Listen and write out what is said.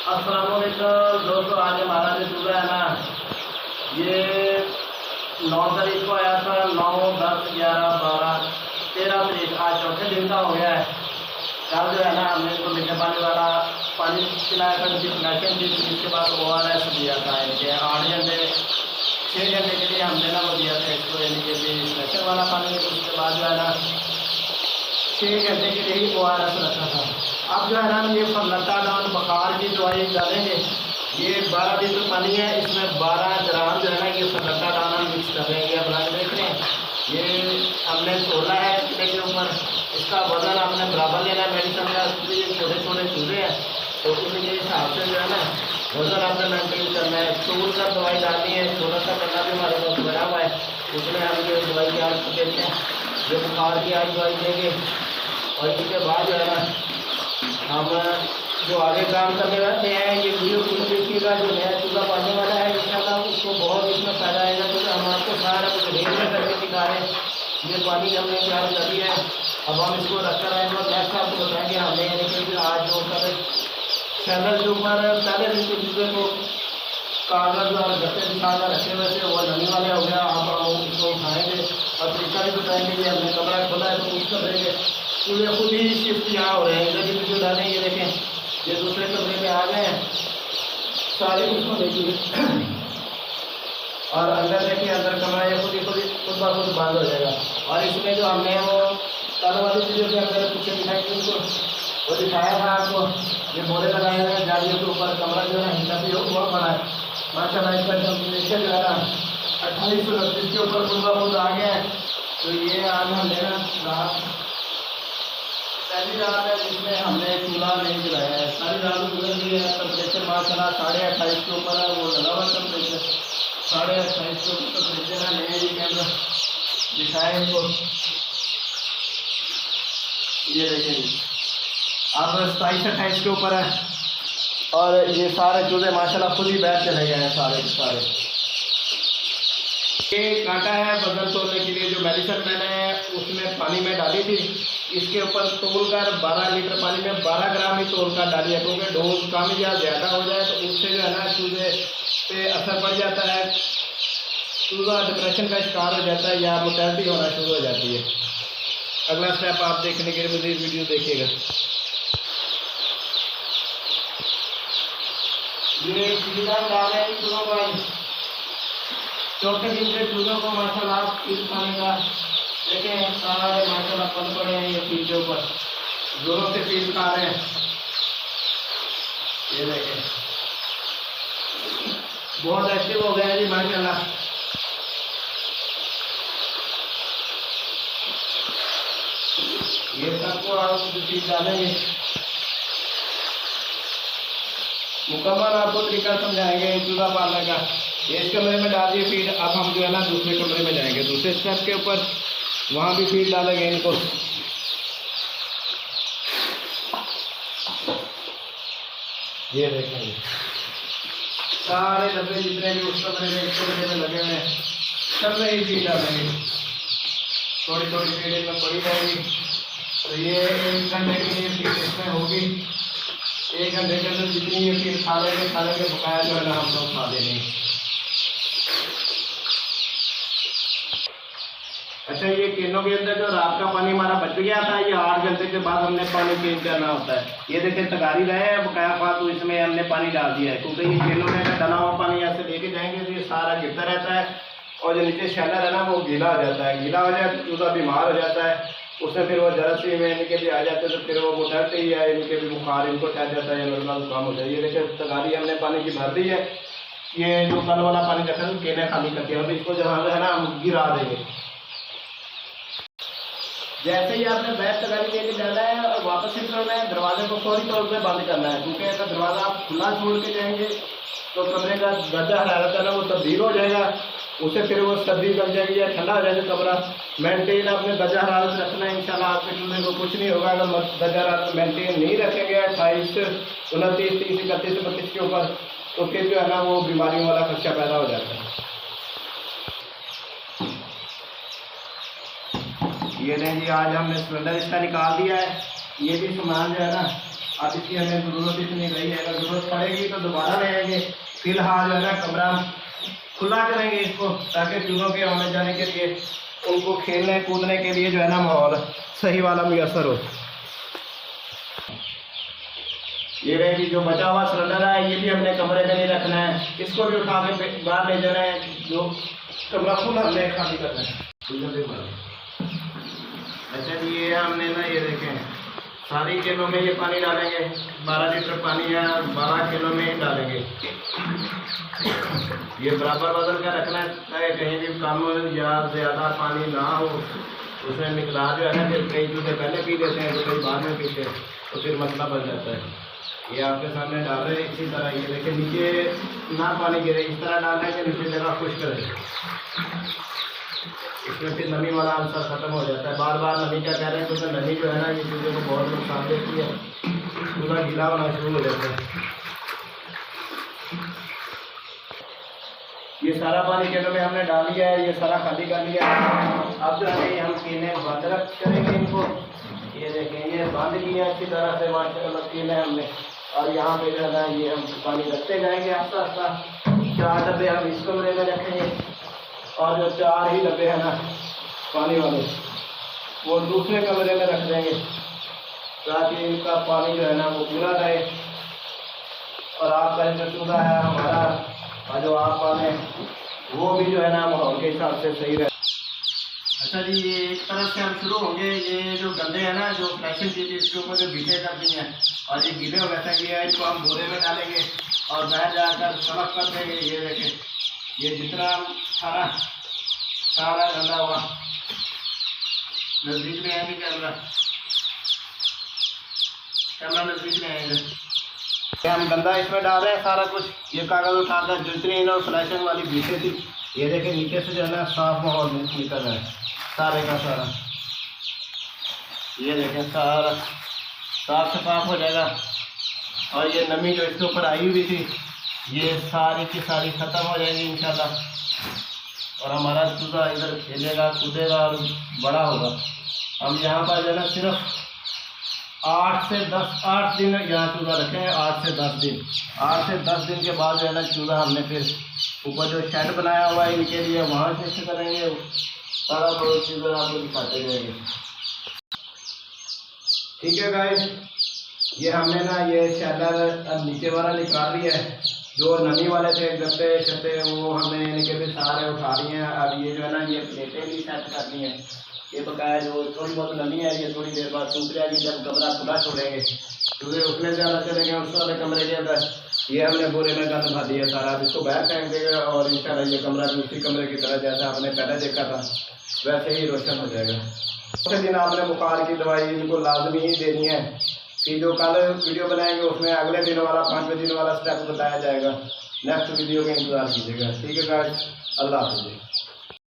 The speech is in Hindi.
अस्सलाम वालेकुम दोस्तों, आज हमारा जो चूल्हा है ना, ये 9 तारीख को आया था। 9, 10, 11, 12, 13 तारीख, आज चौथे दिन का हो गया है। कल जो है ना, हमने इसको मीठे पानी वाला पानी पिलाया था, उनकी कनेक्शन थी। इसके बाद ORS दिया था इनके 8 घंटे 6 घंटे के लिए हमने ना वो दिया था इसको, यानी कि कनेक्शन वाला पानी। उसके बाद जो है ना 6 घंटे के लिए ही ORS रखा था। अब जो है ना ये फलता डाउन बुखार की दवाई डालेंगे। ये 12 लीटर पानी है, इसमें 12 ग्राम जो है ना ये फलता डाउन मिक्स कर रहे हैं। ये अपना देख रहे हैं, ये हमने छोड़ा है चूल्हे के ऊपर। इसका वजन आपने बराबर लेना है मेडिसिन का, क्योंकि ये छोटे छोटे चूल्हे हैं, तो उनके हिसाब से जो है ना वजन आपने मेंटेन करना है। तूल का दवाई डालनी है, छोटा सा पन्ना भी हमारे पास बना हुआ है, उसमें हम ये दवाई की आज देते हैं, जो बुखार की आज दवाई देंगे। और इसके बाद जो है ना हम जो आगे काम करने वाले हैं, ये वीडियो पूरी देखिएगा। जो नया चूल्हा पाने वाला है इंशाल्लाह उसको बहुत इसमें फ़ायदा आएगा, क्योंकि हम आपको सारा कुछ रेट में करके दिखा रहे हैं। ये पानी हमने तैयार कर दिया है, अब हम इसको रख कर आएंगे और नेक्स्ट आपको बताएंगे हमने लेकिन आज जो कर चैनल के ऊपर पहले दिन के चूल्हे को कागज और गत्ते दिखाकर रखे हुए थे, वो नमी वाले हो गया। अब हम उसको उठाएंगे और तरीका भी बताएंगे कि हमने कमरा खोला है तो उसका देंगे। चूल्हे खुद ही शिफ्ट यहाँ हो रहे हैं, इधर की वीडियो डालें। ये देखें, ये दूसरे कमरे में आ गए हैं सारे, उसको देखिए। और अंदर देखिए, अंदर कमरा ये खुद खुद ब खुद बंद हो जाएगा। और इसमें जो हमने वो कल वाली वीडियो के अंदर पीछे दिखाई थी उनको, वो दिखाया था आपको। ये बोले लगाए हुए हैं जालियों के ऊपर, कमरा जो है हिंसा भी बहुत बड़ा है माशाल्लाह। इसका टेम्परेचर जो है ना 2829 के ऊपर खुद ब खुद आ गया है। तो ये आज हम लेना रात पहली रात है जिसमें हमने चूल्हा नहीं जलाया है। सारी रात गुजर गई है। टेम्परेचर माशाल्लाह 28.5 के ऊपर है, वो लगा हुआ टेम्परेचर 28.5 के ऊपर टेम्परेचर है। नए जी कैमरा दिखाए इनको, ये देखेंगे अब 27-28 के ऊपर है। और ये सारे चूल्हे माशाल्लाह खुद ही बैठ चले गए हैं सारे के सारे। ये कांटा है वजन तोलने के लिए, जो मेडिसिन मैंने उसमें पानी में डाली थी, इसके ऊपर तोल कर 12 लीटर पानी में 12 ग्राम ही तोल कर डालिए, क्योंकि डोज कम या ज़्यादा हो जाए तो उससे जो है ना चूल्हे पे असर पड़ जाता है। चूल्हा डिप्रेशन का शिकार हो जाता है या मोर्टेलिटी होना शुरू हो जाती है। अगला स्टेप आप देखने के लिए मज़ीद वीडियो देखिएगा। ये चूल्हा डाल रहे हैं चूल्हों का, चौथे दिन से चूल्हों को माशाल्लाह पीस पाने का देखें, सारे माशाल्लाह पल पड़े हैं ये पीस के ऊपर, जोरों से पीस खा रहे हैं। ये देखें बहुत एक्टिव हो गया है जी माशाल्लाह। ये सबको आप पीस डालेंगे, मुकम्मल आपको तरीका समझाएंगे चूल्हा पालने का। ये इस कमरे में डाल दिए फीड। अब हम जो है ना दूसरे कमरे में जाएंगे, दूसरे स्टेप के ऊपर, वहाँ भी फीड डालेंगे इनको। ये देखेंगे सारे डब्बे जितने भी उस कमरे में इस कमरे में लगे हुए हैं, सब में ही फीड डालेंगे। थोड़ी थोड़ी फीड इनमें पड़ी रहेगी। तो ये 1 घंटे के लिए फीड इसमें होगी। 1 घंटे के अंदर जितनी ये फीड खा लेंगे बकाया जो है ना हम लोग खा देंगे। अच्छा, ये केनों के अंदर जो रात का पानी हमारा बच गया था, ये 8 घंटे के बाद हमने पानी चेंज करना होता है। ये देखें तगारी रहे हैं बकाया फालतू, इसमें हमने पानी डाल दिया है, क्योंकि ये केनों में डला हुआ पानी ऐसे लेके जाएंगे तो ये सारा गिरता रहता है और जो नीचे शैलर है ना वो गीला हो जाता है। गीला हो जाए तो चूल्हा बीमार हो जाता है, उसमें फिर वो जरासीम में इनके भी आ जाते हैं, तो फिर वो मोटालिटी या इनके भी बुखार इनको ठहर जाता है या नॉर्मल काम हो जाए। ये देखिए तगारी हमने पानी की भर दी है। ये जो कल वाला पानी रखा है केने खाली करके अब इसको जहाँ है ना हम गिरा देंगे। जैसे ही आपने बैग तगारी लेके जाना है और वापस शिफ्ट करना है, दरवाजे को फौरी तौर पे बंद करना है, क्योंकि अगर दरवाज़ा आप खुला छोड़ के जाएंगे तो कमरे का दर्जा हरारत है ना वो तब्दील हो जाएगा, उससे फिर वो सर्दी लग जाएगी या ठंडा हो जाएगा कमरा। मेंटेन आपने दर्जा हरारत रखना है, इंशाल्लाह आपके चूल्हे को कुछ नहीं होगा। अगर दर्जा हरारत मेंटेन नहीं रखेंगे 28, 29, 30, 31, 32 के ऊपर, तो फिर जो है ना वो बीमारियों वाला खर्चा पैदा हो जाता है। ये नहीं जी, आज हमने सिलेंडर इसका निकाल दिया है। ये भी सामान जो है ना अब इसकी हमें ज़रूरत इतनी नहीं है, अगर ज़रूरत पड़ेगी तो दोबारा ले आएंगे। फिलहाल जो है ना कमरा खुला करेंगे इसको, ताकि चूज़ों के आने जाने के लिए, उनको खेलने कूदने के लिए जो है ना माहौल सही वाला मुयसर हो। ये रहे कि जो बचा हुआ सिलेंडर है ये भी हमने कमरे में नहीं रखना है, इसको भी उठा के बाहर ले जाना है, जो कमरा खुला हमने खाली करना है। अच्छा जी, ये हमने ना ये देखें सारी किलो में ये पानी डालेंगे, 12 लीटर पानी है, 12 किलो में ही डालेंगे। ये बराबर बदल कर रखना है, कहीं भी कम या ज़्यादा पानी ना हो। उसमें मिकदार जो है ना, फिर कई चूजे पहले पी लेते हैं तो कई बाद में पीते हैं, तो फिर मसला बन जाता है। ये आपके सामने डाल रहे हैं इसी तरह। ये देखिए नीचे ना पानी गिरे, इस तरह डालना है कि नीचे जगह खुश्क रहे, इसमें फिर नमी वाला आंसर ख़त्म हो जाता है। बार बार नमी क्या कह रहे हैं, क्योंकि नमी जो है ना ये चीज़ों को बहुत नुकसान देती है, पूरा गीला होना शुरू हो जाता है। ये सारा पानी केलों में हमने डाल दिया है, ये सारा खाली कर लिया है। अब जो है हम केले बंद करेंगे इनको। ये देखें ये बंद किए अच्छी तरह से माशाल्लाह केले हमने, और यहाँ पे जो है ना ये हम पानी रखते जाएंगे आस्ता आस्ता। 4 डब्बे हम इस कमरे में रखेंगे, और जो 4 ही डब्बे हैं ना पानी वाले वो दूसरे कमरे में रख देंगे, ताकि इनका पानी जो है ना वो पूरा रहे, और आपका जो चूल्हा है हमारा और जो आप पाने वो भी जो है ना माहौल के हिसाब से सही रहे। अच्छा जी, ये एक तरफ से हम शुरू होंगे। ये जो गंदे हैं ना, जो फ्लैशिंग चीज़ इसके ऊपर जो बीटे कर दी हैं, और ये गीले हो गए थे, ये इनको हम बोरे में डालेंगे और बाहर जाकर सड़क कर देंगे। ये देखें ये जितना सारा गंदा हुआ, नज़दीक में आएंगे कैमरा नज़दीक में आएंगे। हम गंदा इसमें डाल रहे हैं सारा कुछ। ये कागज़ उठाकर जितनी इन फ्लैशिंग वाली बीटें थी, ये देखें नीचे से जो है ना साफ माहौल निकल रहा है सारे का सारा। ये देखें सारा साफ शफाफ हो जाएगा, और ये नमी जो इसके ऊपर आई हुई थी ये सारी की सारी ख़त्म हो जाएगी इंशाल्लाह, और हमारा चूज़ा इधर खेलेगा कूदेगा और बड़ा होगा। हम यहाँ पर जो है ना सिर्फ 8 दिन यहाँ चूज़ा रखें, 8 से 10 दिन। 8 से 10 दिन के बाद जो है ना चूज़ा हमने फिर ऊपर जो शेड बनाया हुआ है इनके लिए वहाँ शिफ्ट करेंगे। सारा बहुत चीज़ें आपको दिखाते रहेंगे। ठीक है गाइस, ये हमने ना ये शेडर अब नीचे वाला निकाल लिया है। जो नमी वाले थे गत्ते शत्ते वो हमने इनके भी सारे उठा लिए हैं। अब ये जो है ना ये प्लेटें भी सेट करनी है। ये बकाया जो थोड़ी बहुत नमी है ये थोड़ी देर बाद सूख जाएगी, जब कमरा खुला छोड़ेंगे क्योंकि उसमें ज़्यादा चलेंगे उस वाले कमरे के अंदर। ये हमने बोरे में गंद भर दिया सारा, अब इसको बाहर फेंक देगा, और इंशाल्लाह ये कमरा भी उसी कमरे की तरह जैसा आपने पहले देखा था वैसे ही रोशन हो जाएगा। दूसरे दिन आपने बुखार की दवाई इनको लाजमी ही देनी है, कि जो कल वीडियो बनाएंगे उसमें अगले दिन वाला 5वें दिन वाला स्टेप बताया जाएगा। नेक्स्ट वीडियो का इंतज़ार कीजिएगा। ठीक है गाइस, अल्लाह हाफ़िज़।